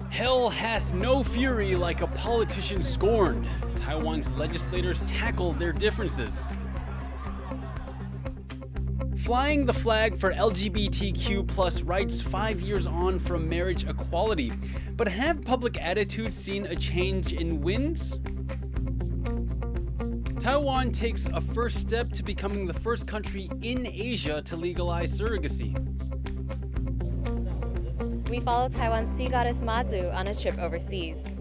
Hell hath no fury like a politician scorned. Taiwan's legislators tackle their differences. Flying the flag for LGBTQ plus rights 5 years on from marriage equality. But have public attitudes seen a change in winds? Taiwan takes a first step to becoming the first country in Asia to legalize surrogacy. We follow Taiwan's sea goddess Mazu on a trip overseas.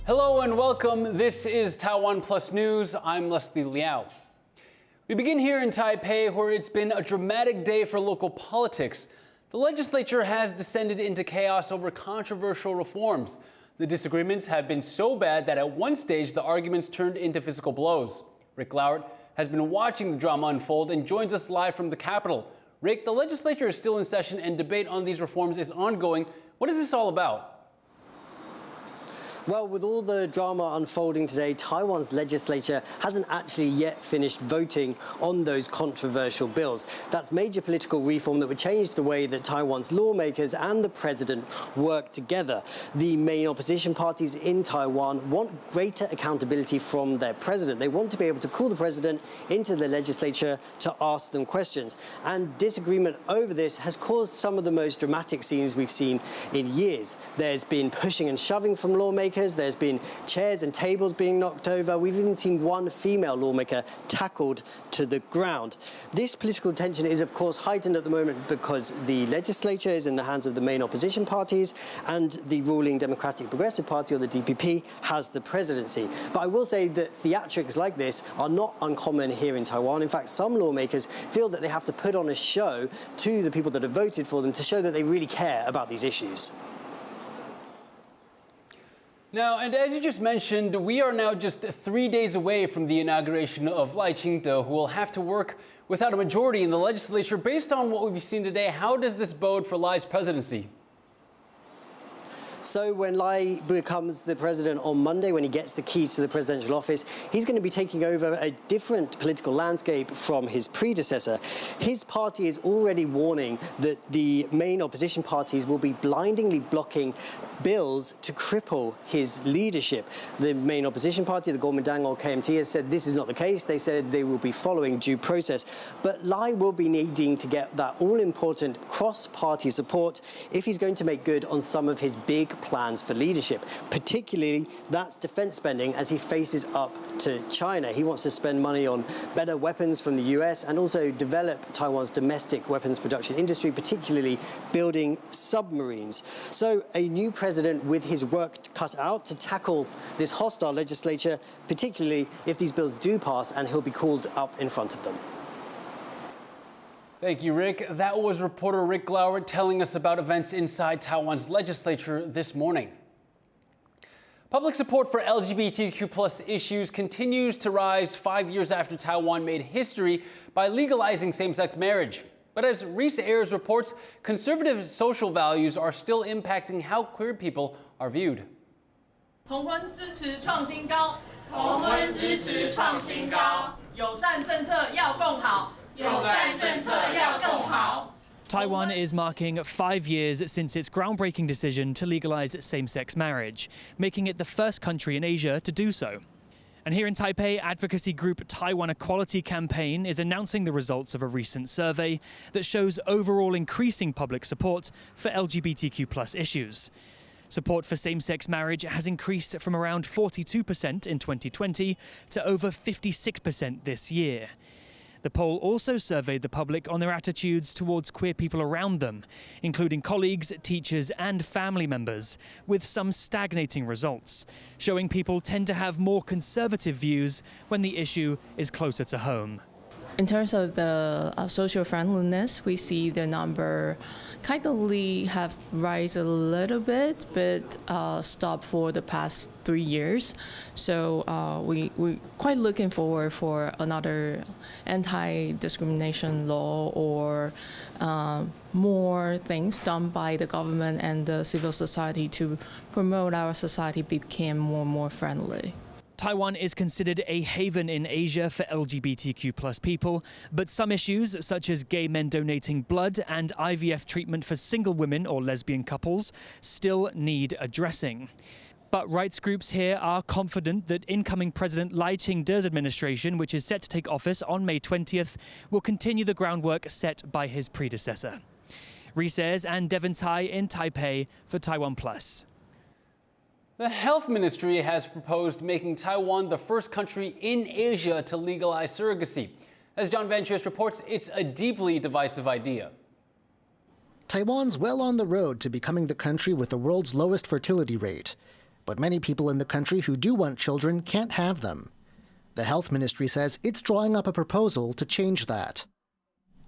Hello and welcome. This is TaiwanPlus News. I'm Leslie Liao. We begin here in Taipei, where it's been a dramatic day for local politics. The legislature has descended into chaos over controversial reforms. The disagreements have been so bad that at one stage the arguments turned into physical blows. Rick Lauert has been watching the drama unfold and joins us live from the Capitol. Rick, the legislature is still in session and debate on these reforms is ongoing. What is this all about? Well, with all the drama unfolding today, Taiwan's legislature hasn't actually yet finished voting on those controversial bills. That's major political reform that would change the way that Taiwan's lawmakers and the president work together. The main opposition parties in Taiwan want greater accountability from their president. They want to be able to call the president into the legislature to ask them questions. And disagreement over this has caused some of the most dramatic scenes we've seen in years. There's been pushing and shoving from lawmakers. There's been chairs and tables being knocked over. We've even seen one female lawmaker tackled to the ground. This political tension is, of course, heightened at the moment because the legislature is in the hands of the main opposition parties and the ruling Democratic Progressive Party, or the DPP, has the presidency. But I will say that theatrics like this are not uncommon here in Taiwan. In fact, some lawmakers feel that they have to put on a show to the people that have voted for them to show that they really care about these issues. Now, and as you just mentioned, we are now just 3 days away from the inauguration of Lai Ching-te, who will have to work without a majority in the legislature. Based on what we've seen today, how does this bode for Lai's presidency? So when Lai becomes the president on Monday, when he gets the keys to the presidential office, he's going to be taking over a different political landscape from his predecessor. His party is already warning that the main opposition parties will be blindingly blocking bills to cripple his leadership. The main opposition party, the Kuomintang or KMT, has said this is not the case. They said they will be following due process. But Lai will be needing to get that all-important cross-party support if he's going to make good on some of his big plans for leadership. Particularly, that's defense spending as he faces up to China. He wants to spend money on better weapons from the US and also develop Taiwan's domestic weapons production industry, particularly building submarines. So a new president with his work cut out to tackle this hostile legislature, particularly if these bills do pass and he'll be called up in front of them. Thank you, Rick. That was reporter Rick Lauert telling us about events inside Taiwan's legislature this morning. Public support for LGBTQ plus issues continues to rise 5 years after Taiwan made history by legalizing same-sex marriage. But as Reese Ayers reports, conservative social values are still impacting how queer people are viewed. 同婚支持创新高，同婚支持创新高，友善政策要更好。 Taiwan is marking 5 years since its groundbreaking decision to legalize same-sex marriage, making it the first country in Asia to do so. And here in Taipei, advocacy group Taiwan Equality Campaign is announcing the results of a recent survey that shows overall increasing public support for LGBTQ+ issues. Support for same-sex marriage has increased from around 42% in 2020 to over 56% this year. The poll also surveyed the public on their attitudes towards queer people around them, including colleagues, teachers and family members, with some stagnating results, showing people tend to have more conservative views when the issue is closer to home. In terms of the social friendliness, we see the number kindly have rise a little bit, but stopped for the past 3 years. So we quite looking forward for another anti-discrimination law or more things done by the government and the civil society to promote our society become more and more friendly. Taiwan is considered a haven in Asia for LGBTQ+ people, but some issues, such as gay men donating blood and IVF treatment for single women or lesbian couples, still need addressing. But rights groups here are confident that incoming President Lai Ching-te's administration, which is set to take office on May 20th, will continue the groundwork set by his predecessor. Reese Ayres and Devon Tai in Taipei for TaiwanPlus. The Health Ministry has proposed making Taiwan the first country in Asia to legalize surrogacy. As John Van Trist reports, it's a deeply divisive idea. Taiwan's well on the road to becoming the country with the world's lowest fertility rate. But many people in the country who do want children can't have them. The Health Ministry says it's drawing up a proposal to change that.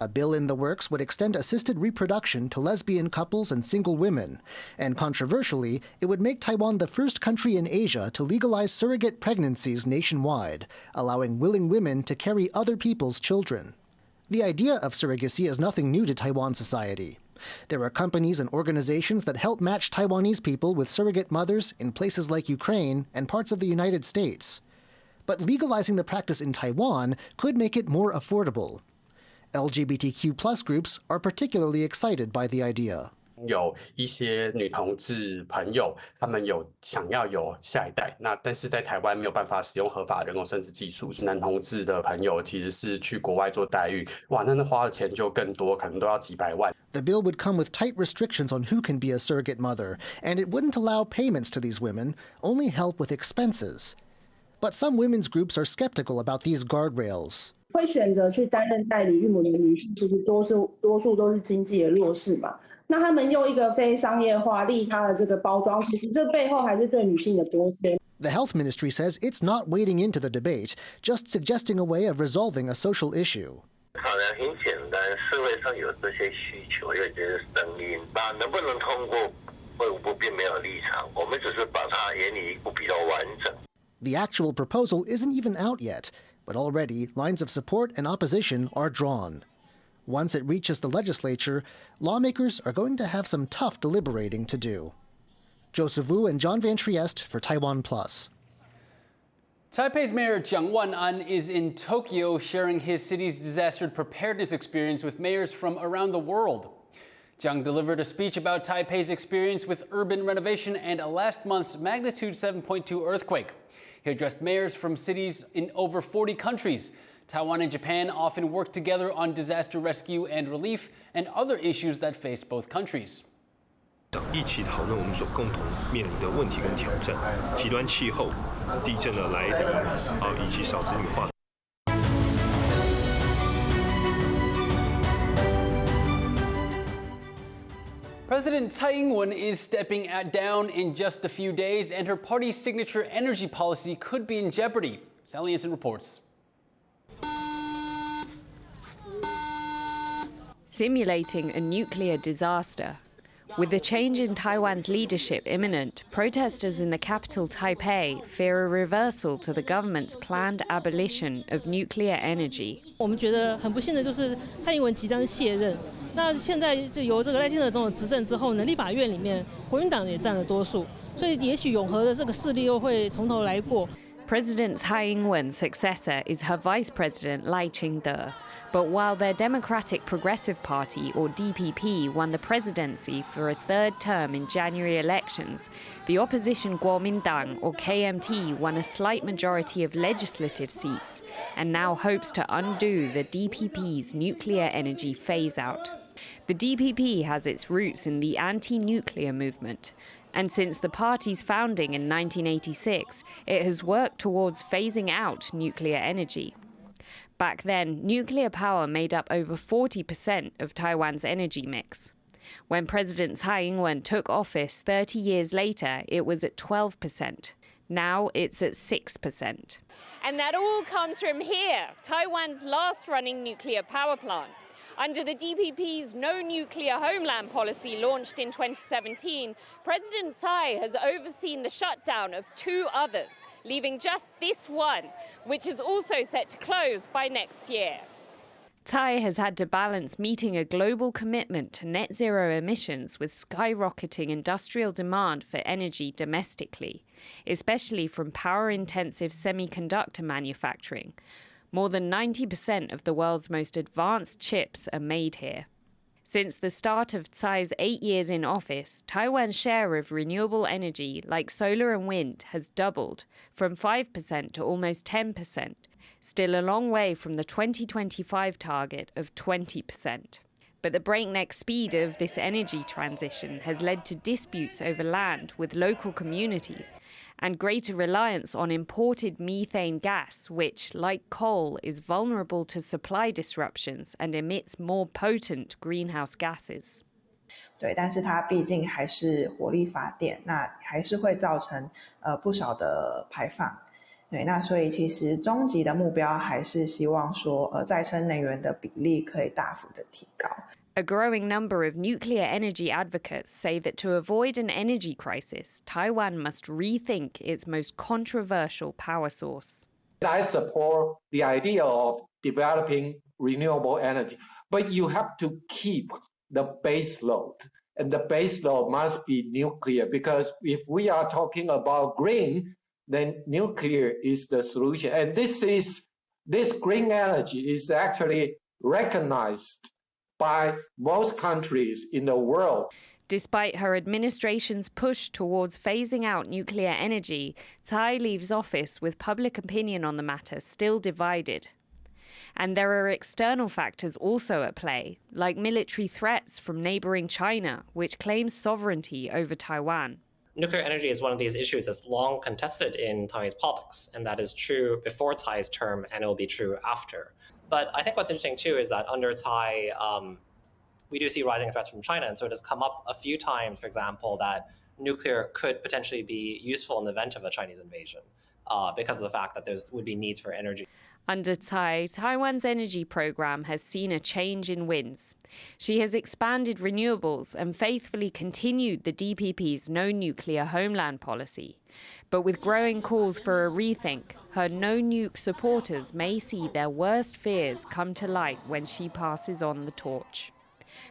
A bill in the works would extend assisted reproduction to lesbian couples and single women, and controversially, it would make Taiwan the first country in Asia to legalize surrogate pregnancies nationwide, allowing willing women to carry other people's children. The idea of surrogacy is nothing new to Taiwan society. There are companies and organizations that help match Taiwanese people with surrogate mothers in places like Ukraine and parts of the United States. But legalizing the practice in Taiwan could make it more affordable. LGBTQ+ groups are particularly excited by the idea. 有一些女同志朋友，他们想要有下一代，但是在台湾没有办法使用合法人工生殖技术。男同志的朋友其实是去国外做代孕，哇，那花的钱就更多，可能都要几百万。The bill would come with tight restrictions on who can be a surrogate mother, and it wouldn't allow payments to these women, only help with expenses. But some women's groups are skeptical about these guardrails. 会选择去担任代理孕母的女性，其实多数都是经济的弱势嘛。那他们用一个非商业化利他的这个包装，其实这背后还是对女性的剥削。The Health Ministry says it's not wading into the debate, just suggesting a way of resolving a social issue. 考量很简单，社会上有这些需求，有这些声音，那能不能通过，我并没有立场，我们只是把它演绎一部比较完整。The actual proposal isn't even out yet, but already lines of support and opposition are drawn. Once it reaches the legislature, lawmakers are going to have some tough deliberating to do. Joseph Wu and John Van Trieste for TaiwanPlus. Taipei's Mayor Chiang Wan-an is in Tokyo sharing his city's disaster preparedness experience with mayors from around the world. Jang delivered a speech about Taipei's experience with urban renovation and a last month's magnitude 7.2 earthquake. He addressed mayors from cities in over 40 countries. Taiwan and Japan often work together on disaster rescue and relief and other issues that face both countries. 一起讨论我们所共同面临的问题跟挑战，极端气候、地震的来临，以及少子女化。President Tsai Ing-wen is stepping down in just a few days, and her party's signature energy policy could be in jeopardy. Sally Anson reports. Simulating a nuclear disaster. With the change in Taiwan's leadership imminent, protesters in the capital Taipei fear a reversal to the government's planned abolition of nuclear energy. 我们觉得很不幸的就是蔡英文即将卸任。那现在就由这个赖清德总统执政之后呢，立法院里面国民党也占了多数，所以也许永和的这个势力又会从头来过。President Tsai Ing-wen's successor is her Vice President Lai Ching-te. But while their Democratic Progressive Party, or DPP, won the presidency for a third term in January elections, the opposition Kuomintang, or KMT, won a slight majority of legislative seats and now hopes to undo the DPP's nuclear energy phase-out. The DPP has its roots in the anti-nuclear movement, and since the party's founding in 1986, it has worked towards phasing out nuclear energy. Back then, nuclear power made up over 40% of Taiwan's energy mix. When President Tsai Ing-wen took office 30 years later, it was at 12%. Now it's at 6%. And that all comes from here, Taiwan's last running nuclear power plant. Under the DPP's no nuclear homeland policy launched in 2017, President Tsai has overseen the shutdown of 2 others, leaving just this one, which is also set to close by next year. Tsai has had to balance meeting a global commitment to net zero emissions with skyrocketing industrial demand for energy domestically, especially from power-intensive semiconductor manufacturing. More than 90% of the world's most advanced chips are made here. Since the start of Tsai's 8 years in office, Taiwan's share of renewable energy, like solar and wind, has doubled, from 5% to almost 10%, still a long way from the 2025 target of 20%. But the breakneck speed of this energy transition has led to disputes over land with local communities and greater reliance on imported methane gas, which, like coal, is vulnerable to supply disruptions and emits more potent greenhouse gases. 对，但是它毕竟还是火力发电，那还是会造成不少的排放。对，那所以其实终极的目标还是希望说再生能源的比例可以大幅的提高。A growing number of nuclear energy advocates say that to avoid an energy crisis, Taiwan must rethink its most controversial power source. I support the idea of developing renewable energy, but you have to keep the base load, and the base load must be nuclear, because if we are talking about green, then nuclear is the solution. And this green energy is actually recognized by most countries in the world. Despite her administration's push towards phasing out nuclear energy, Tsai leaves office with public opinion on the matter still divided. And there are external factors also at play, like military threats from neighboring China, which claims sovereignty over Taiwan. Nuclear energy is one of these issues that's long contested in Taiwanese politics, and that is true before Tsai's term, and it will be true after. But I think what's interesting, too, is that under Tsai, we do see rising threats from China. And so it has come up a few times, for example, that nuclear could potentially be useful in the event of a Chinese invasion because of the fact that there would be needs for energy. Under Tsai, Taiwan's energy program has seen a change in winds. She has expanded renewables and faithfully continued the DPP's no nuclear homeland policy. But with growing calls for a rethink, her no-nuke supporters may see their worst fears come to light when she passes on the torch.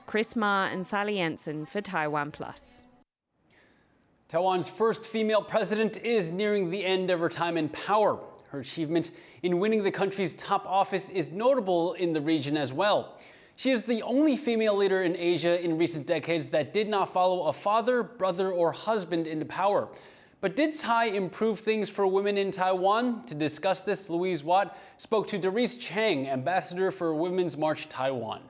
Chris Ma and Sally Ensign for TaiwanPlus. Taiwan's first female president is nearing the end of her time in power. Her achievement in winning the country's top office is notable in the region as well. She is the only female leader in Asia in recent decades that did not follow a father, brother, or husband into power. But did Tsai improve things for women in Taiwan? To discuss this, Louise Watt spoke to Doris Chang, ambassador for Women's March Taiwan.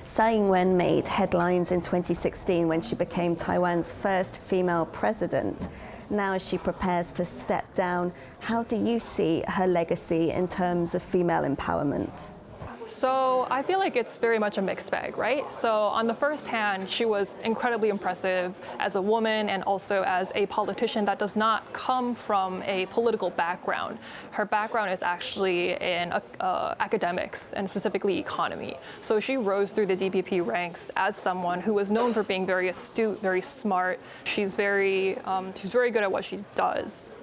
Tsai Ing-wen made headlines in 2016 when she became Taiwan's first female president. Now as she prepares to step down, how do you see her legacy in terms of female empowerment? So I feel like it's very much a mixed bag, right? So on the first hand, she was incredibly impressive as a woman and also as a politician that does not come from a political background. Her background is actually in academics and specifically economy. So she rose through the DPP ranks as someone who was known for being very astute, very smart. She's very good at what she does.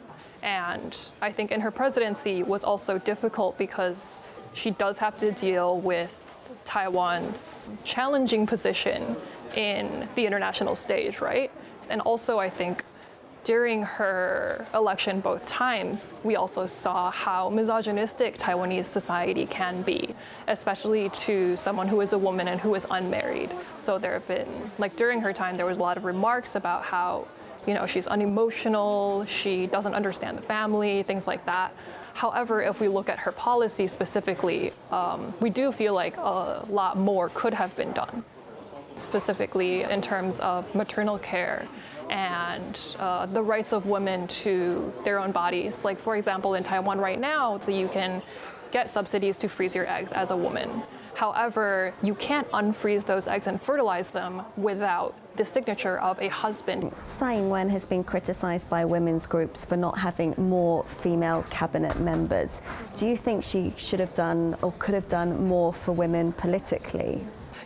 And I think in her presidency was also difficult because she does have to deal with Taiwan's challenging position in the international stage, right? And also, I think during her election both times, we also saw how misogynistic Taiwanese society can be, especially to someone who is a woman and who is unmarried. So there have been, like during her time, there was a lot of remarks about how, you know, she's unemotional, she doesn't understand the family, things like that. However, if we look at her policy specifically, we do feel like a lot more could have been done, specifically in terms of maternal care and the rights of women to their own bodies. Like, for example, in Taiwan right now, so you can get subsidies to freeze your eggs as a woman. However, you can't unfreeze those eggs and fertilize them without the signature of a husband. Tsai Ing-wen has been criticized by women's groups for not having more female cabinet members. Do you think she should have done or could have done more for women politically?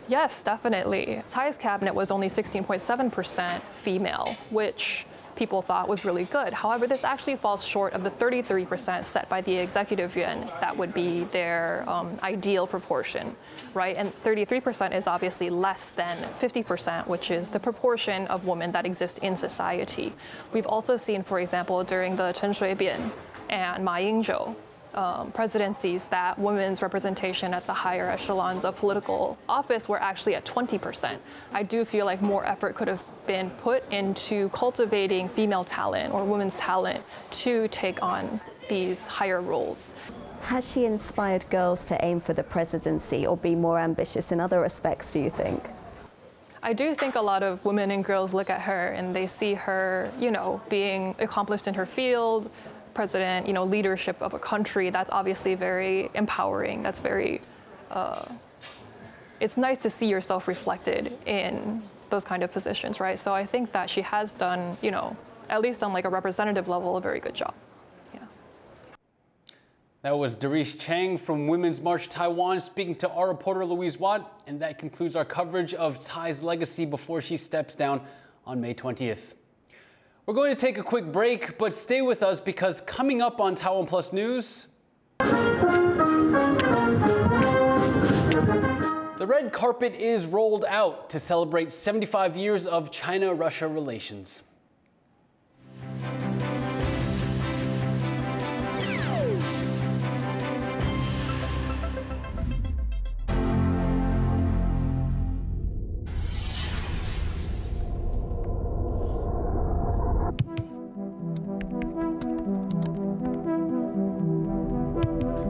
Yes, definitely. Tsai's cabinet was only 16.7% female, which people thought was really good. However, this actually falls short of the 33% set by the executive yuan. That would be their ideal proportion, right? And 33% is obviously less than 50%, which is the proportion of women that exist in society. We've also seen, for example, during the Chen Shui-bian and Ma Ying-jeou presidencies, that women's representation at the higher echelons of political office were actually at 20%. I do feel like more effort could have been put into cultivating female talent or women's talent to take on these higher roles. Has she inspired girls to aim for the presidency or be more ambitious in other respects, do you think? I do think a lot of women and girls look at her and they see her, being accomplished in her field, president, leadership of a country. That's obviously very empowering. That's very, it's nice to see yourself reflected in those kind of positions, right? So I think that she has done, at least on like a representative level, a very good job. Yeah. That was Doris Chang from Women's March Taiwan speaking to our reporter Louise Watt, and that concludes our coverage of Tsai's legacy before she steps down on May 20th. We're going to take a quick break, but stay with us because coming up on TaiwanPlus News, the red carpet is rolled out to celebrate 75 years of China-Russia relations.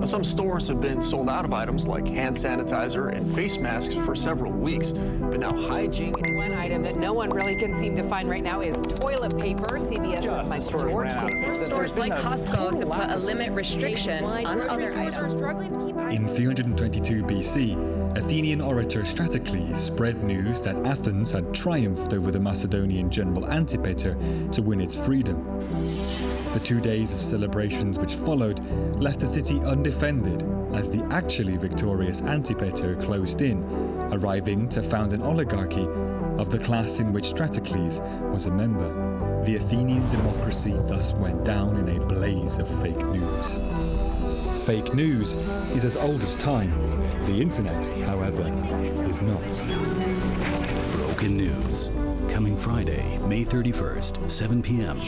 Some stores have been sold out of items like hand sanitizer and face masks for several weeks, but now hygiene... One item that no one really can seem to find right now is toilet paper. CBS's Michael George told stores like Costco to put a limit restriction on other items. In 322 BC, Athenian orator Stratocles spread news that Athens had triumphed over the Macedonian general Antipater to win its freedom. The 2 days of celebrations which followed left the city undefended as the actually victorious Antipater closed in, arriving to found an oligarchy of the class in which Stratocles was a member. The Athenian democracy thus went down in a blaze of fake news. Fake news is as old as time. The internet, however, is not. Broken news. Coming Friday, May 31st, 7 p.m.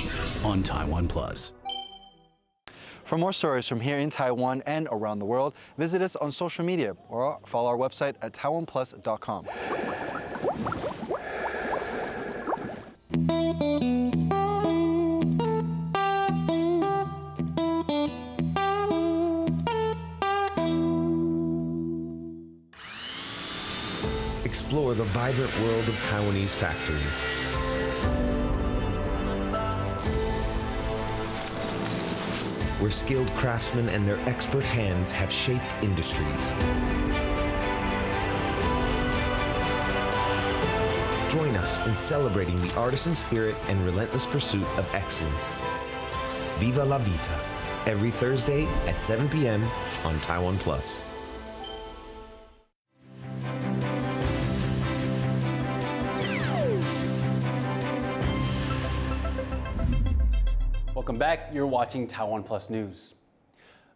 on TaiwanPlus. For more stories from here in Taiwan and around the world, visit us on social media or follow our website at TaiwanPlus.com. Explore the vibrant world of Taiwanese factories. Where skilled craftsmen and their expert hands have shaped industries. Join us in celebrating the artisan spirit and relentless pursuit of excellence. Viva la Vita, every Thursday at 7 p.m. on TaiwanPlus. Welcome back. You're watching TaiwanPlus News.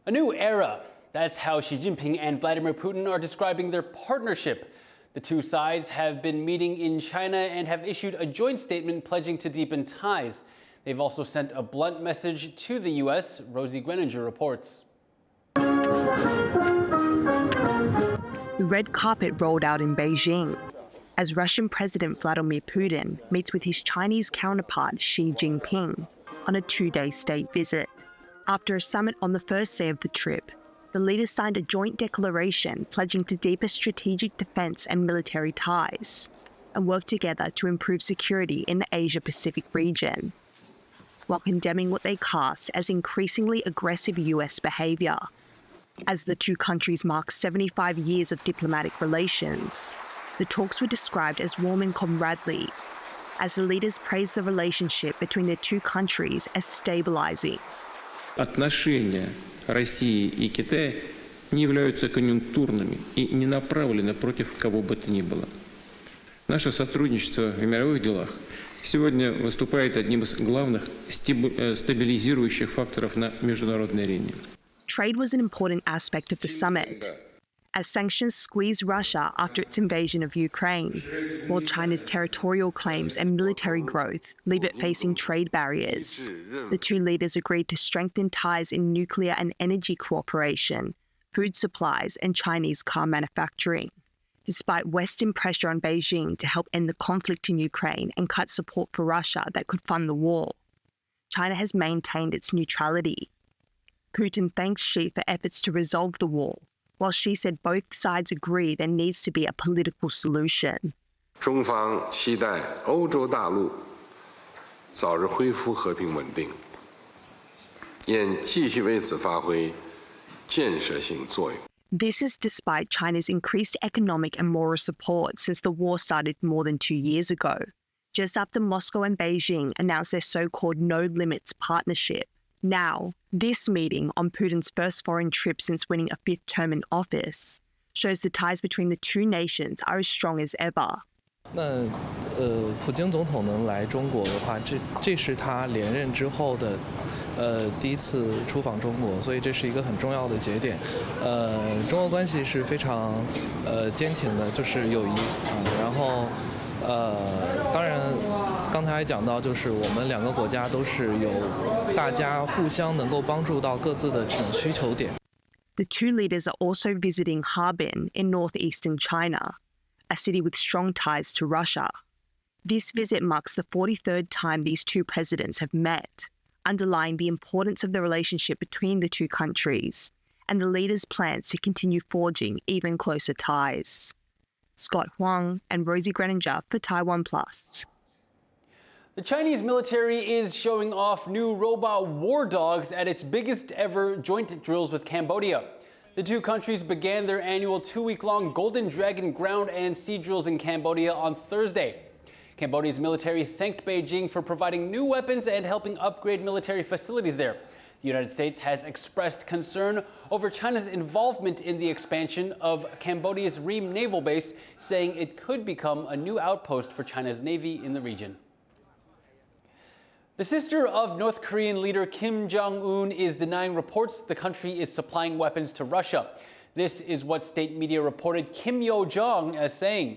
A new era. That's how Xi Jinping and Vladimir Putin are describing their partnership. The two sides have been meeting in China and have issued a joint statement pledging to deepen ties. They've also sent a blunt message to the U.S., Rosie Greninger reports. The red carpet rolled out in Beijing as Russian President Vladimir Putin meets with his Chinese counterpart Xi Jinping on a 2-day state visit. After a summit on the first day of the trip, the leaders signed a joint declaration pledging to deepen strategic defense and military ties and work together to improve security in the Asia-Pacific region, while condemning what they cast as increasingly aggressive US behavior. As the two countries mark 75 years of diplomatic relations, the talks were described as warm and comradely, as the leaders praised the relationship between the two countries as stabilizing. Отношения России и Китая не являются конъюнктурными и не направлены против кого бы то ни было. Наше сотрудничество в мировых делах сегодня выступает одним из главных стабилизирующих факторов на международной арене. Trade was an important aspect of the summit, as sanctions squeeze Russia after its invasion of Ukraine, while China's territorial claims and military growth leave it facing trade barriers. The two leaders agreed to strengthen ties in nuclear and energy cooperation, food supplies, and Chinese car manufacturing. Despite Western pressure on Beijing to help end the conflict in Ukraine and cut support for Russia that could fund the war, China has maintained its neutrality. Putin thanks Xi for efforts to resolve the war, while Xi said both sides agree there needs to be a political solution. 中方期待欧洲大陆早日恢复和平稳定，愿继续为此发挥建设性作用。 This is despite China's increased economic and moral support since the war started more than 2 years ago, just after Moscow and Beijing announced their so-called no-limits partnership. Now, this meeting on Putin's first foreign trip since winning a fifth term in office shows the ties between the two nations are as strong as ever. 那普京总统能来中国的话，这是他连任之后的第一次出访中国，所以这是一个很重要的节点。中俄关系是非常坚挺的，就是友谊啊。然后当然刚才还讲到，就是我们两个国家都是有大家互相能够帮助到各自的这种需求点。The two leaders are also visiting Harbin in northeastern China, a city with strong ties to Russia. This visit marks the 43rd time these two presidents have met, underlying the importance of the relationship between the two countries and the leaders' plans to continue forging even closer ties. Scott Huang and Rosie Greninger for TaiwanPlus. The Chinese military is showing off new robot war dogs at its biggest ever joint drills with Cambodia. The two countries began their annual 2-week-long Golden Dragon ground and sea drills in Cambodia on Thursday. Cambodia's military thanked Beijing for providing new weapons and helping upgrade military facilities there. The United States has expressed concern over China's involvement in the expansion of Cambodia's Ream naval base, saying it could become a new outpost for China's navy in the region. The sister of North Korean leader Kim Jong-un is denying reports the country is supplying weapons to Russia. This is what state media reported Kim Yo Jong as saying.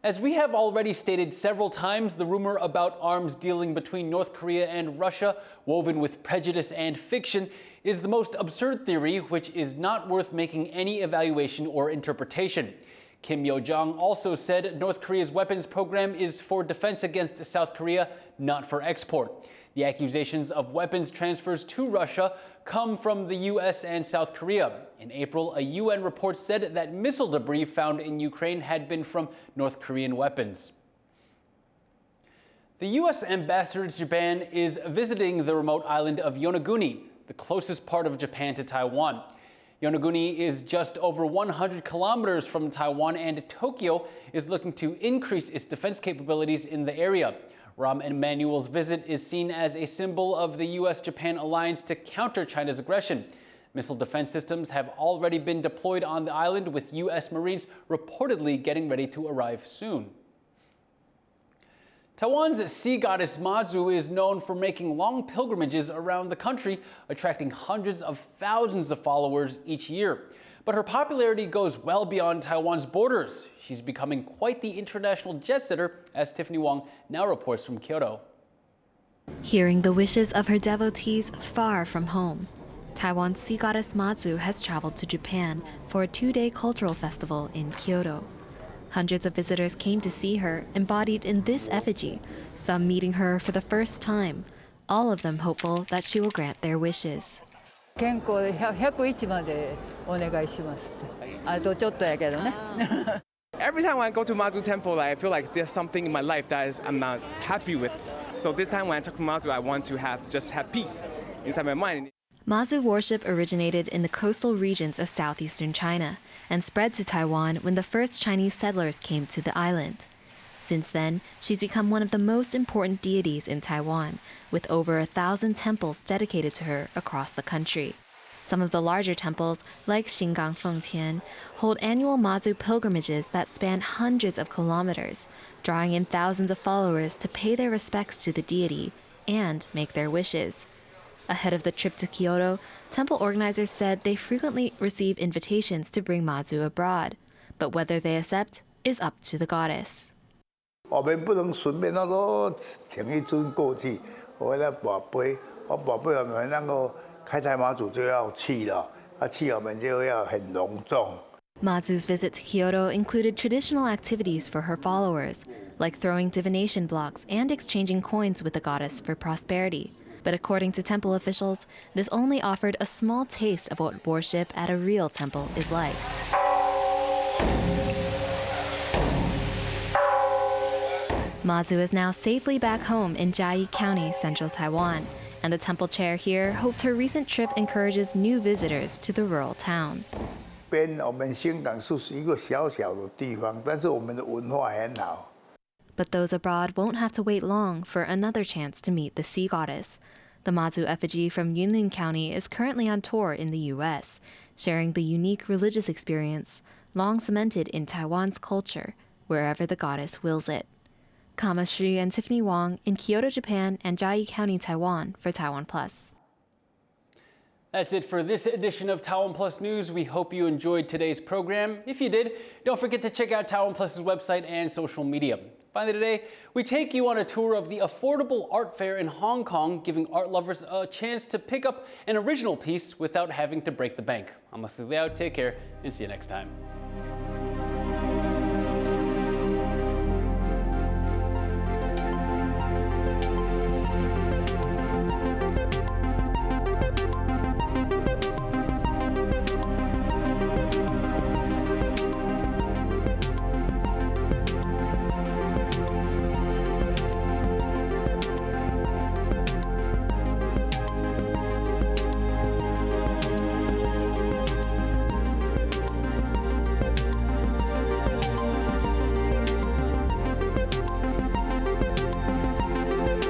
As we have already stated several times, the rumor about arms dealing between North Korea and Russia, woven with prejudice and fiction, is the most absurd theory, which is not worth making any evaluation or interpretation. Kim Yo Jong also said North Korea's weapons program is for defense against South Korea, not for export. The accusations of weapons transfers to Russia come from the U.S. and South Korea. In April, a UN report said that missile debris found in Ukraine had been from North Korean weapons. The U.S. ambassador to Japan is visiting the remote island of Yonaguni, the closest part of Japan to Taiwan. Yonaguni is just over 100 kilometers from Taiwan, and Tokyo is looking to increase its defense capabilities in the area. Rahm Emanuel's visit is seen as a symbol of the U.S.-Japan alliance to counter China's aggression. Missile defense systems have already been deployed on the island, with U.S. Marines reportedly getting ready to arrive soon. Taiwan's sea goddess Mazu is known for making long pilgrimages around the country, attracting hundreds of thousands of followers each year. But her popularity goes well beyond Taiwan's borders. She's becoming quite the international jet-setter, as Tiffany Wong now reports from Kyoto. Hearing the wishes of her devotees far from home, Taiwan's sea goddess Mazu has traveled to Japan for a 2-day cultural festival in Kyoto. Hundreds of visitors came to see her embodied in this effigy, some meeting her for the first time, all of them hopeful that she will grant their wishes. Every time I go to Mazu Temple, I feel like there's something in my life that I'm not happy with. So this time when I talk to Mazu, I want to just have peace inside my mind. Mazu worship originated in the coastal regions of southeastern China and spread to Taiwan when the first Chinese settlers came to the island. Since then, she's become one of the most important deities in Taiwan, with over 1,000 temples dedicated to her across the country. Some of the larger temples, like Xingang Fengtian, hold annual Mazu pilgrimages that span hundreds of kilometers, drawing in thousands of followers to pay their respects to the deity and make their wishes. Ahead of the trip to Kyoto, temple organizers said they frequently receive invitations to bring Mazu abroad, but whether they accept is up to the goddess. 我们不能随便那个请一尊过去，我来宝贝，我宝贝我们那个开台马祖就要去了，去我们就要很隆重。 Mazu's visit to Kyoto included traditional activities for her followers, like throwing divination blocks and exchanging coins with the goddess for prosperity. But according to temple officials, this only offered a small taste of what worship at a real temple is like. Mazu is now safely back home in Jiayi County, central Taiwan, and the temple chair here hopes her recent trip encourages new visitors to the rural town. 我们香港是一个小小的地方，但是我们的文化很好。 But those abroad won't have to wait long for another chance to meet the sea goddess. The Mazu effigy from Yunlin County is currently on tour in the U.S., sharing the unique religious experience long cemented in Taiwan's culture, wherever the goddess wills it. Kama Shi and Tiffany Wong in Kyoto, Japan, and Jiayi County, Taiwan for TaiwanPlus. That's it for this edition of TaiwanPlus News. We hope you enjoyed today's program. If you did, don't forget to check out TaiwanPlus's website and social media. Finally today, we take you on a tour of the affordable art fair in Hong Kong, giving art lovers a chance to pick up an original piece without having to break the bank. I'm Leslie Liao, take care, and see you next time.